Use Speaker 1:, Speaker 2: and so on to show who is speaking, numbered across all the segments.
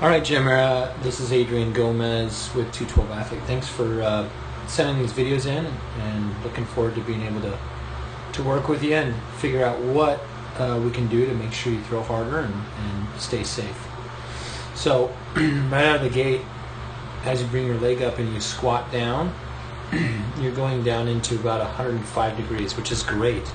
Speaker 1: All right, Jim. This is Adrian Gomez with 212 Athlete. Thanks for sending these videos in, and looking forward to being able to work with you and figure out what we can do to make sure you throw harder and stay safe. So right out of the gate, as you bring your leg up and you squat down, you're going down into about 105 degrees, which is great.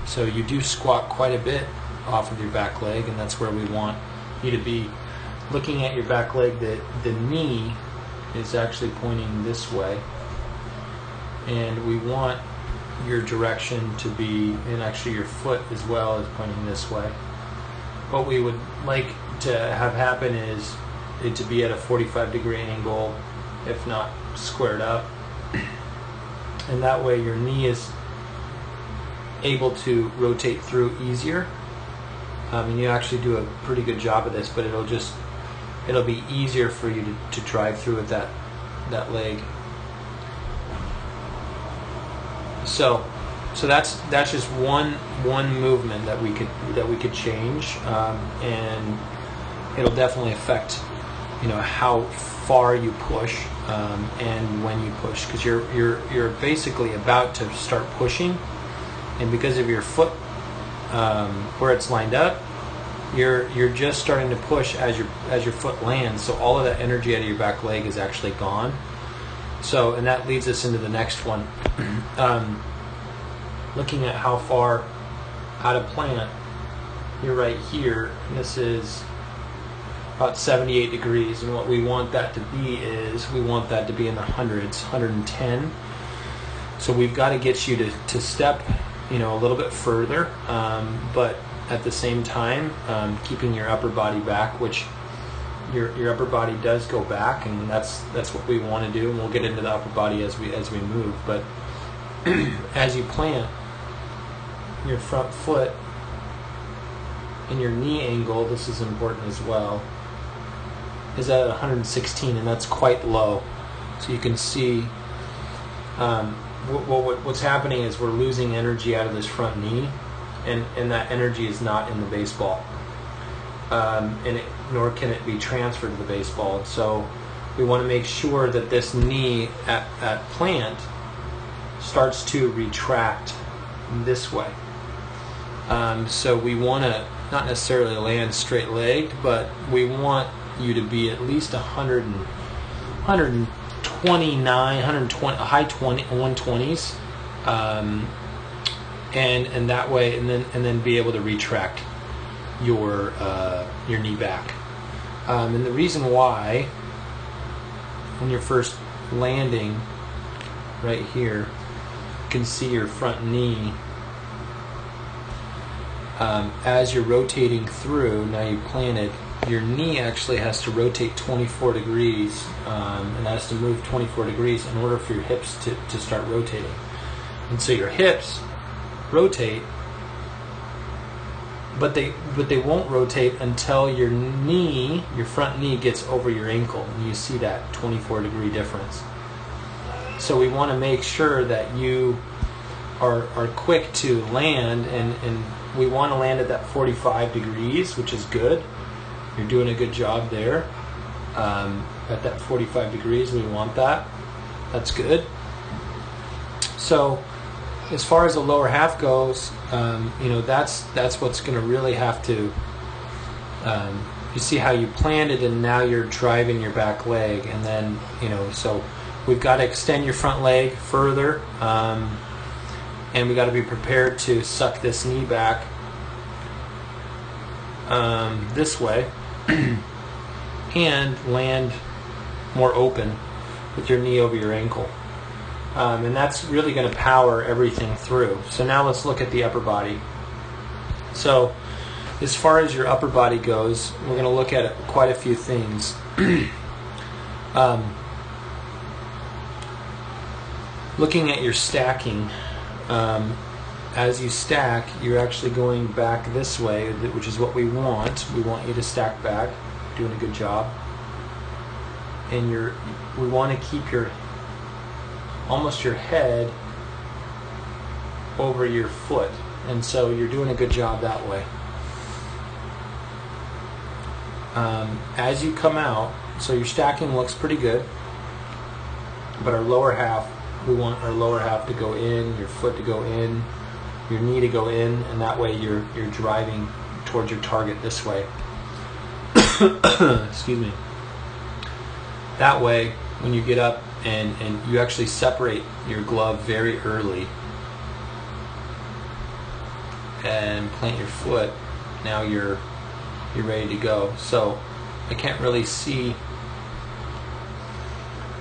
Speaker 1: So you do squat quite a bit off of your back leg, and that's where we want you to be. Looking at your back leg, the knee is actually pointing this way, and we want your direction to be, and actually your foot as well is pointing this way. What we would like to have happen is it to be at a 45-degree angle, if not squared up, and that way your knee is able to rotate through easier. And you actually do a pretty good job of this, but it'll be easier for you to drive through with that leg. So that's just one movement that we could change, and it'll definitely affect how far you push and when you push, because you're basically about to start pushing, and because of your foot where it's lined up, you're just starting to push as your foot lands. So all of that energy out of your back leg is actually gone. So, and that leads us into the next one. Looking at how far out of plant, you're right here, and this is about 78 degrees, and what we want that to be is we want that to be in the hundreds, 110. So we've got to get you to step a little bit further, but at the same time keeping your upper body back, which your upper body does go back, and that's what we want to do, and we'll get into the upper body as we move. But as you plant, your front foot and your knee angle, this is important as well, is at 116, and that's quite low. So you can see what's happening is we're losing energy out of this front knee, and that energy is not in the baseball, nor can it be transferred to the baseball. And so we want to make sure that this knee at plant starts to retract this way. So we want to not necessarily land straight-legged, but we want you to be at least 129, 120, high 120s, and that way, and then be able to retract your knee back. And the reason why, when you're first landing right here, you can see your front knee. As you're rotating through, now you planted, your knee actually has to rotate 24 degrees, and has to move 24 degrees in order for your hips to start rotating. And so your hips rotate, but they won't rotate until your knee, your front knee, gets over your ankle, and you see that 24-degree difference. So we want to make sure that you are quick to land, and we want to land at that 45 degrees, which is good. You're doing a good job there. At that 45 degrees, we want that. That's good. So as far as the lower half goes, that's what's going to really have to, you see how you planted, and now you're driving your back leg, and then, so we've got to extend your front leg further, and we got to be prepared to suck this knee back this way and land more open with your knee over your ankle. And that's really going to power everything through. So now let's look at the upper body. So as far as your upper body goes, we're going to look at quite a few things. Looking at your stacking, as you stack, you're actually going back this way, which is what we want. We want you to stack back, doing a good job. And we want to keep almost your head over your foot, and so you're doing a good job that way. as you come out, so your stacking looks pretty good, but our lower half, we want our lower half to go in, your foot to go in, your knee to go in, and that way you're driving towards your target this way. Excuse me. That way, when you get up and you actually separate your glove very early and plant your foot, now you're ready to go. So I can't really see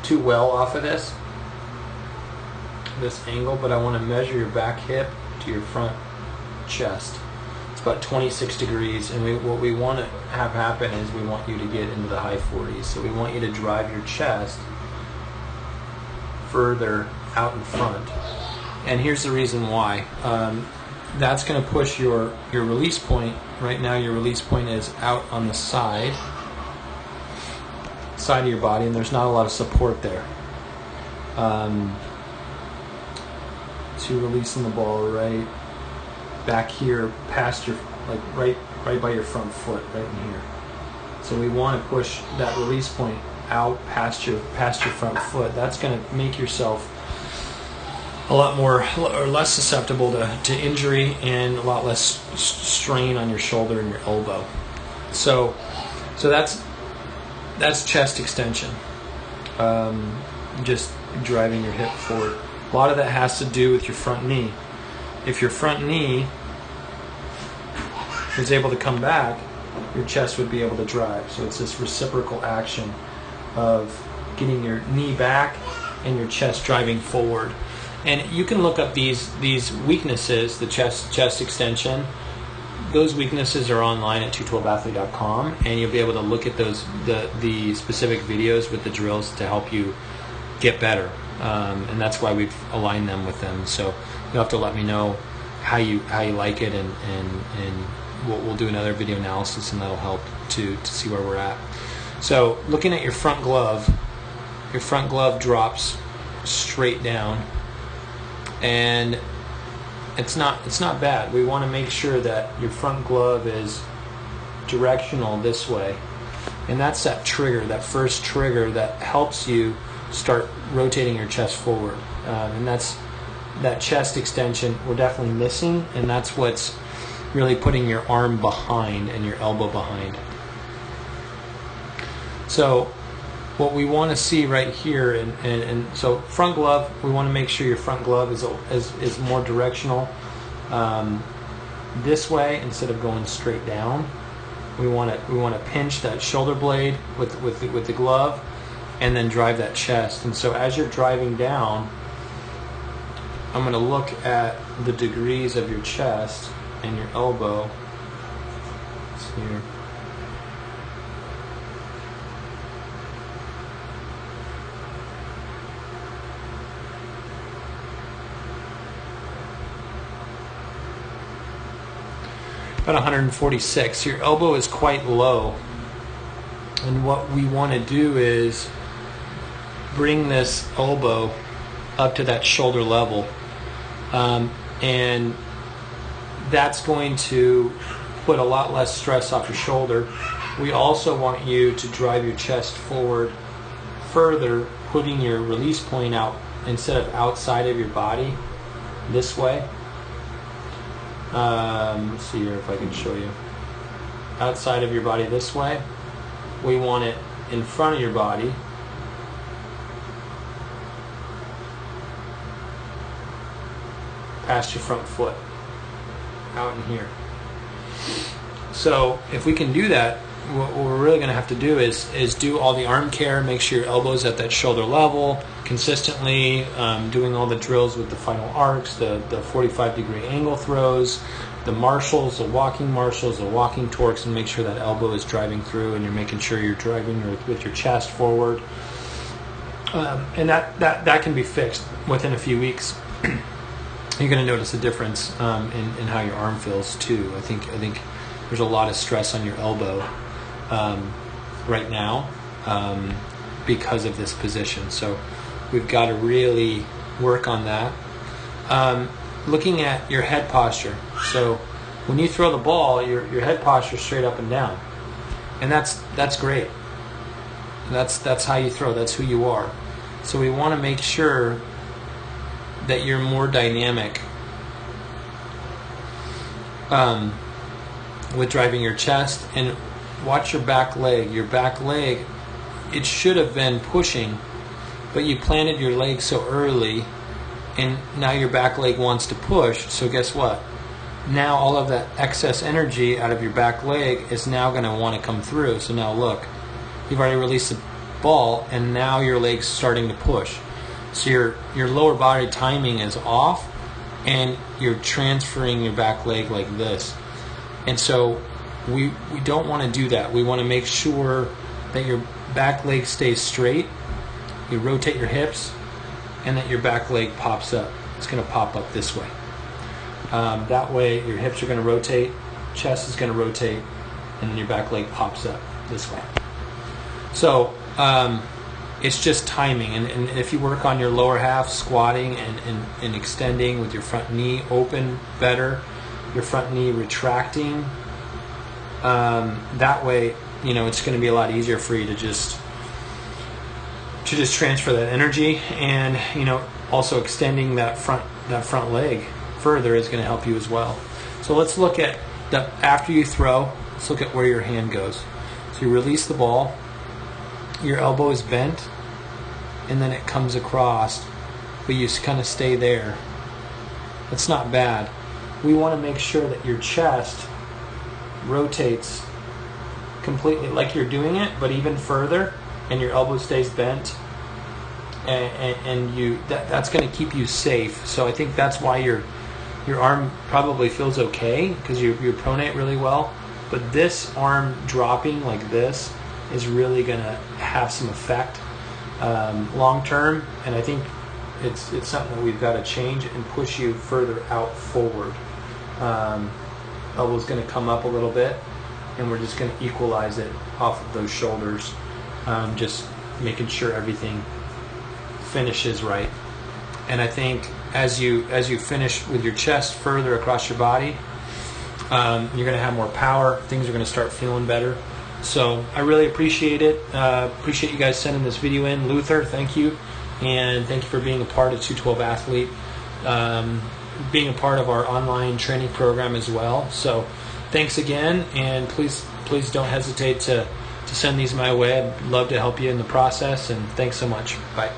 Speaker 1: too well off of this angle, but I want to measure your back hip to your front chest. It's about 26 degrees, and what we want to have happen is we want you to get into the high 40s. So we want you to drive your chest further out in front. And here's the reason why. That's going to push your release point. Right now your release point is out on the side of your body, and there's not a lot of support there. So releasing the ball right back here past your, like right by your front foot, right in here. So we want to push that release point out past your front foot. That's going to make yourself a lot more or less susceptible to injury, and a lot less strain on your shoulder and your elbow. So that's chest extension. Just driving your hip forward. A lot of that has to do with your front knee. If your front knee is able to come back, your chest would be able to drive. So it's this reciprocal action of getting your knee back and your chest driving forward. And you can look up these weaknesses, the chest extension. Those weaknesses are online at 212athlete.com, and you'll be able to look at those the specific videos with the drills to help you get better. And that's why we've aligned them with them. So you'll have to let me know how you like it, and we'll do another video analysis, and that'll help to see where we're at. So looking at your front glove drops straight down, and it's not bad. We want to make sure that your front glove is directional this way, and that's that trigger, that first trigger that helps you start rotating your chest forward, and that's that chest extension we're definitely missing, and that's what's really putting your arm behind and your elbow behind. So what we want to see right here, and so front glove, we want to make sure your front glove is more directional this way instead of going straight down. We want to pinch that shoulder blade with the glove, and then drive that chest. And so as you're driving down, I'm going to look at the degrees of your chest and your elbow. It's here. About 146. Your elbow is quite low, and what we want to do is bring this elbow up to that shoulder level, and that's going to put a lot less stress off your shoulder. We also want you to drive your chest forward further, putting your release point out instead of outside of your body this way. Let's see here if I can show you. Outside of your body this way. We want it in front of your body. Past your front foot. Out in here. So if we can do that, what we're really going to have to do is do all the arm care, make sure your elbow's at that shoulder level consistently, doing all the drills with the final arcs, the 45-degree angle throws, the marshals, the walking torques, and make sure that elbow is driving through, and you're making sure you're driving with your chest forward. And that can be fixed within a few weeks. You're going to notice a difference in how your arm feels too. I think there's a lot of stress on your elbow right now because of this position. So we've got to really work on that. Looking at your head posture. So when you throw the ball, your head posture is straight up and down. and that's great. That's how you throw. That's who you are. So we want to make sure that you're more dynamic with driving your chest. And watch your back leg. Your back leg, it should have been pushing, but you planted your leg so early, and now your back leg wants to push. So guess what? Now all of that excess energy out of your back leg is now going to want to come through. So now look, you've already released the ball, and now your leg's starting to push. So your lower body timing is off, and you're transferring your back leg like this. And so we don't want to do that. We want to make sure that your back leg stays straight. You rotate your hips, and that your back leg pops up. It's going to pop up this way. That way your hips are going to rotate, chest is going to rotate, and then your back leg pops up this way. So it's just timing. And if you work on your lower half, squatting and extending with your front knee open better, your front knee retracting, that way, it's going to be a lot easier for you to just transfer that energy. And also extending that front leg further is going to help you as well. So let's look at after you throw. Let's look at where your hand goes. So you release the ball, your elbow is bent, and then it comes across, but you kind of stay there. That's not bad. We want to make sure that your chest rotates completely like you're doing it, but even further, and your elbow stays bent, and that's going to keep you safe. So I think that's why your arm probably feels okay, because you pronate really well. But this arm dropping like this is really going to have some effect long term, and I think it's something that we've got to change and push you further out forward. Elbow's going to come up a little bit, and we're just going to equalize it off of those shoulders, just making sure everything finishes right. And I think as you finish with your chest further across your body, you're going to have more power. Things are going to start feeling better. So I really appreciate it. Appreciate you guys sending this video in. Luther, thank you. And thank you for being a part of 212 Athlete, being a part of our online training program as well. So thanks again, and please don't hesitate to send these my way. I'd love to help you in the process, and thanks so much. Bye.